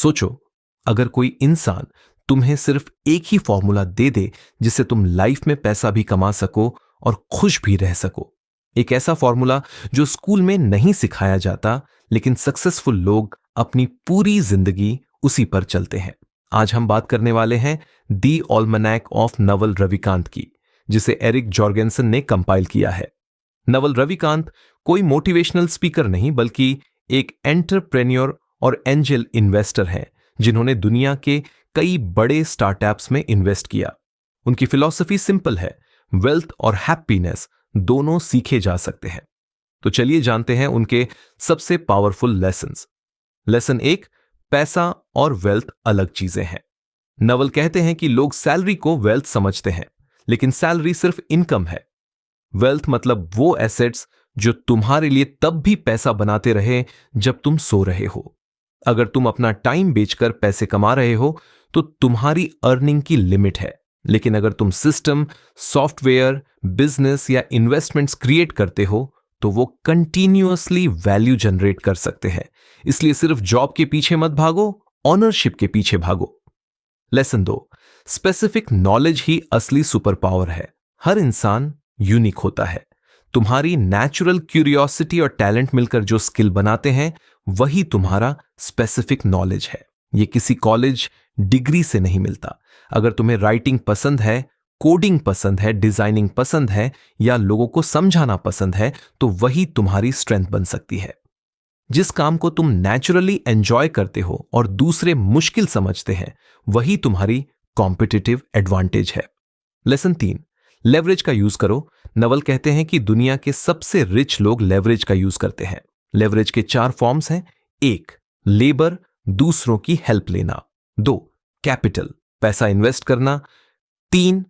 सोचो, अगर कोई इंसान तुम्हें सिर्फ एक ही फॉर्मूला दे दे जिससे तुम लाइफ में पैसा भी कमा सको और खुश भी रह सको, एक ऐसा फॉर्मूला जो स्कूल में नहीं सिखाया जाता, लेकिन सक्सेसफुल लोग अपनी पूरी जिंदगी उसी पर चलते हैं। आज हम बात करने वाले हैं दी ऑल्मनैक ऑफ नवल रविकांत की, जिसे एरिक जॉर्गेनसन ने कंपाइल किया है। नवल रविकांत कोई मोटिवेशनल स्पीकर नहीं, बल्कि एक एंटरप्रेन्योर और एंजल इन्वेस्टर हैं जिन्होंने दुनिया के कई बड़े स्टार्टअप्स में इन्वेस्ट किया। उनकी फिलॉसफी सिंपल है, वेल्थ और हैप्पीनेस दोनों सीखे जा सकते हैं। तो चलिए जानते हैं उनके सबसे पावरफुल लेसन्स। लेसन 1, पैसा और वेल्थ अलग चीजें हैं। नवल कहते हैं कि लोग सैलरी को वेल्थ समझते हैं, लेकिन सैलरी सिर्फ इनकम है। वेल्थ मतलब वो एसेट्स जो तुम्हारे लिए तब भी पैसा बनाते रहे जब तुम सो रहे हो। अगर तुम अपना टाइम बेचकर पैसे कमा रहे हो तो तुम्हारी अर्निंग की लिमिट है, लेकिन अगर तुम सिस्टम, सॉफ्टवेयर, बिजनेस या इन्वेस्टमेंट्स क्रिएट करते हो तो वो कंटिन्यूअसली वैल्यू जनरेट कर सकते हैं। इसलिए सिर्फ जॉब के पीछे मत भागो, ऑनरशिप के पीछे भागो। लेसन 2, स्पेसिफिक नॉलेज ही असली सुपर पावर है। हर इंसान यूनिक होता है। तुम्हारी नेचुरल क्यूरियोसिटी और टैलेंट मिलकर जो स्किल बनाते हैं वही तुम्हारा स्पेसिफिक नॉलेज है। ये किसी कॉलेज डिग्री से नहीं मिलता। अगर तुम्हें राइटिंग पसंद है, कोडिंग पसंद है, डिजाइनिंग पसंद है या लोगों को समझाना पसंद है, तो वही तुम्हारी स्ट्रेंथ बन सकती है। जिस काम को तुम नेचुरली एंजॉय करते हो और दूसरे मुश्किल समझते हैं, वही तुम्हारी कॉम्पिटिटिव एडवांटेज है। लेसन 3, लेवरेज का यूज करो। नवल कहते हैं कि दुनिया के सबसे रिच लोग लेवरेज का यूज करते हैं। लेवरेज के 4 फॉर्म्स हैं। 1, लेबर, दूसरों की हेल्प लेना। 2, कैपिटल, पैसा इन्वेस्ट करना। 3,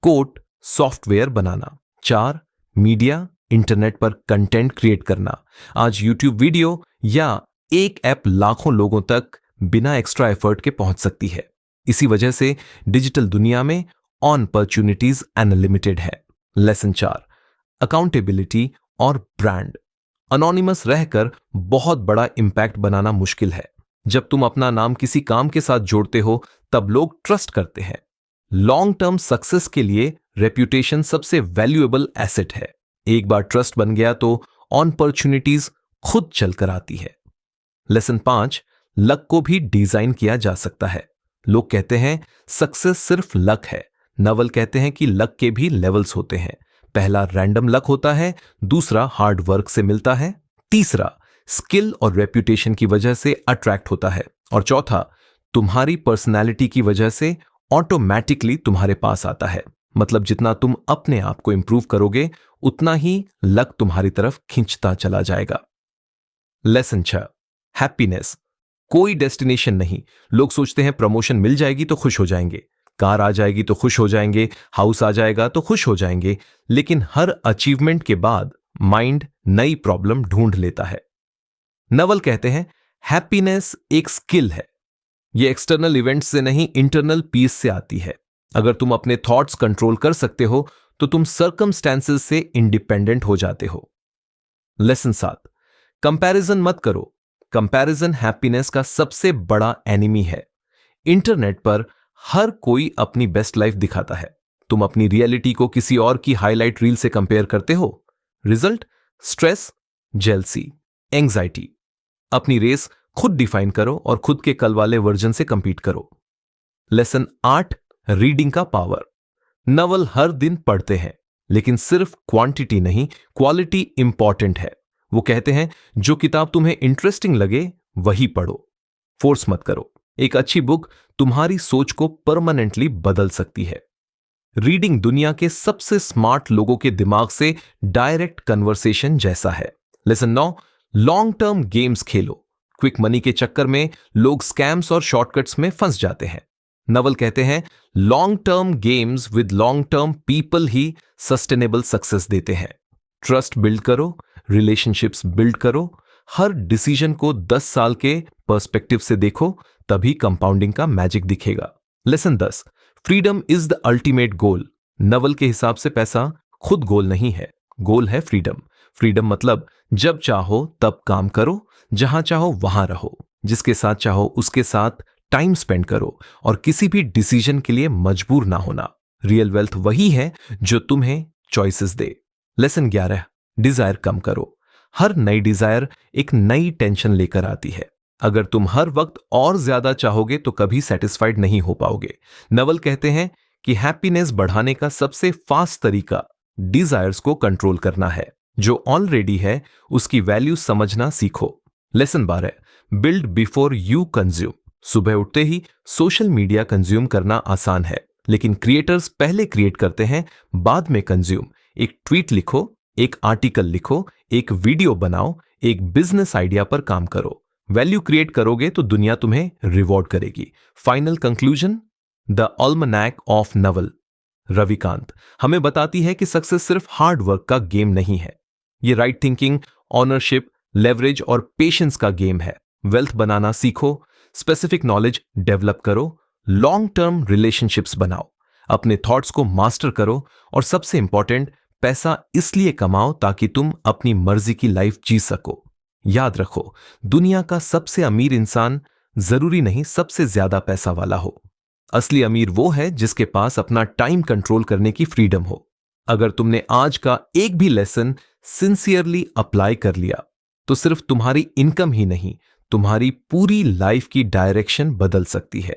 कोट, सॉफ्टवेयर बनाना। 4, मीडिया, इंटरनेट पर कंटेंट क्रिएट करना। आज यूट्यूब वीडियो या एक ऐप लाखों लोगों तक बिना एक्स्ट्रा एफर्ट के पहुंच सकती है। इसी वजह से डिजिटल दुनिया में अपॉर्चुनिटीज अनलिमिटेड है। लेसन 4, अकाउंटेबिलिटी और ब्रांड। अनोनिमस रहकर बहुत बड़ा इंपैक्ट बनाना मुश्किल है। जब तुम अपना नाम किसी काम के साथ जोड़ते हो तब लोग ट्रस्ट करते हैं। लॉन्ग टर्म सक्सेस के लिए रेप्यूटेशन सबसे वैल्यूएबल एसेट है। एक बार ट्रस्ट बन गया तो अपॉर्चुनिटीज खुद चलकर आती है। लेसन 5, लक को भी डिजाइन किया जा सकता है। लोग कहते हैं सक्सेस सिर्फ लक है। नवल कहते हैं कि लक के भी लेवल्स होते हैं। पहला रैंडम लक होता है, दूसरा हार्ड वर्क से मिलता है, तीसरा स्किल और रेप्यूटेशन की वजह से अट्रैक्ट होता है, और चौथा तुम्हारी पर्सनैलिटी की वजह से ऑटोमेटिकली तुम्हारे पास आता है। मतलब जितना तुम अपने आप को इंप्रूव करोगे उतना ही लक तुम्हारी तरफ खींचता चला जाएगा। लेसन 6, हैप्पीनेस कोई डेस्टिनेशन नहीं। लोग सोचते हैं प्रमोशन मिल जाएगी तो खुश हो जाएंगे, कार आ जाएगी तो खुश हो जाएंगे, हाउस आ जाएगा तो खुश हो जाएंगे, लेकिन हर अचीवमेंट के बाद माइंड नई प्रॉब्लम ढूंढ लेता है। नवल कहते हैं हैप्पीनेस एक स्किल है। यह एक्सटर्नल इवेंट्स से नहीं, इंटरनल पीस से आती है। अगर तुम अपने थॉट्स कंट्रोल कर सकते हो तो तुम सर्कमस्टेंसेस से इंडिपेंडेंट हो जाते हो। लेसन 7, कंपैरिजन मत करो। कंपैरिजन हैप्पीनेस का सबसे बड़ा एनिमी है। इंटरनेट पर हर कोई अपनी बेस्ट लाइफ दिखाता है। तुम अपनी रियलिटी को किसी और की हाईलाइट रील से कंपेयर करते हो। Result stress, jealousy, anxiety. अपनी रेस खुद डिफाइन करो और खुद के कल वाले वर्जन से कंपीट करो। लेसन 8, रीडिंग का पावर। नवल हर दिन पढ़ते हैं, लेकिन सिर्फ क्वांटिटी नहीं, क्वालिटी इंपॉर्टेंट है। वो कहते हैं जो किताब तुम्हें इंटरेस्टिंग लगे वही पढ़ो, फोर्स मत करो। एक अच्छी बुक तुम्हारी सोच को परमानेंटली बदल सकती है। रीडिंग दुनिया के सबसे स्मार्ट लोगों के दिमाग से डायरेक्ट कन्वर्सेशन जैसा है। लेसन 9, लॉन्ग टर्म गेम्स खेलो। क्विक मनी के चक्कर में लोग स्कैम्स और शॉर्टकट्स में फंस जाते हैं। नवल कहते हैं long term games with long term people he sustainable success देते हैं। ट्रस्ट बिल्ड करो, रिलेशनशिप्स बिल्ड करो, हर डिसीजन को 10 साल के पर्सपेक्टिव से देखो, तभी कंपाउंडिंग का मैजिक दिखेगा। Lesson 10, freedom is the ultimate goal. Naval के हिसाब से पैसा खुद गोल नहीं है, गोल है फ्रीडम। फ्रीडम मतलब जब चाहो तब काम करो, जहां चाहो वहां रहो। जिसके साथ चाहो उसके साथ टाइम स्पेंड करो और किसी भी डिसीजन के लिए मजबूर ना होना। रियल वेल्थ वही है जो तुम्हें चॉइसेस दे। लेसन 11, डिजायर कम करो। हर नई डिजायर एक नई टेंशन लेकर आती है। अगर तुम हर वक्त और ज्यादा चाहोगे तो कभी सेटिस्फाइड नहीं हो पाओगे। नवल कहते हैं कि हैप्पीनेस बढ़ाने का सबसे फास्ट तरीका डिजायर्स को कंट्रोल करना है। जो ऑलरेडी है उसकी वैल्यू समझना सीखो। Lesson 12, build before you consume. सुबह उठते ही सोशल मीडिया कंज्यूम करना आसान है, लेकिन क्रिएटर्स पहले क्रिएट करते हैं, बाद में कंज्यूम। एक ट्वीट लिखो, एक आर्टिकल लिखो, एक वीडियो बनाओ, एक बिजनेस आइडिया पर काम करो। वैल्यू क्रिएट करोगे तो दुनिया तुम्हें रिवॉर्ड करेगी। Final conclusion, the almanack of Naval Ravikant हमें बताती है कि सक्सेस सिर्फ हार्ड वर्क का गेम नहीं है। ये राइट थिंकिंग, ऑनरशिप, लेवरेज और पेशेंस का गेम है। वेल्थ बनाना सीखो, स्पेसिफिक नॉलेज डेवलप करो, लॉन्ग टर्म रिलेशनशिप्स बनाओ, अपने थॉट्स को मास्टर करो और सबसे इंपॉर्टेंट, पैसा इसलिए कमाओ ताकि तुम अपनी मर्जी की लाइफ जी सको। याद रखो, दुनिया का सबसे अमीर इंसान जरूरी नहीं सबसे ज्यादा पैसा वाला हो। असली अमीर वो है जिसके पास अपना टाइम कंट्रोल करने की फ्रीडम हो। अगर तुमने आज का एक भी लेसन सिंसियरली अप्लाई कर लिया तो सिर्फ तुम्हारी इनकम ही नहीं, तुम्हारी पूरी लाइफ की डायरेक्शन बदल सकती है।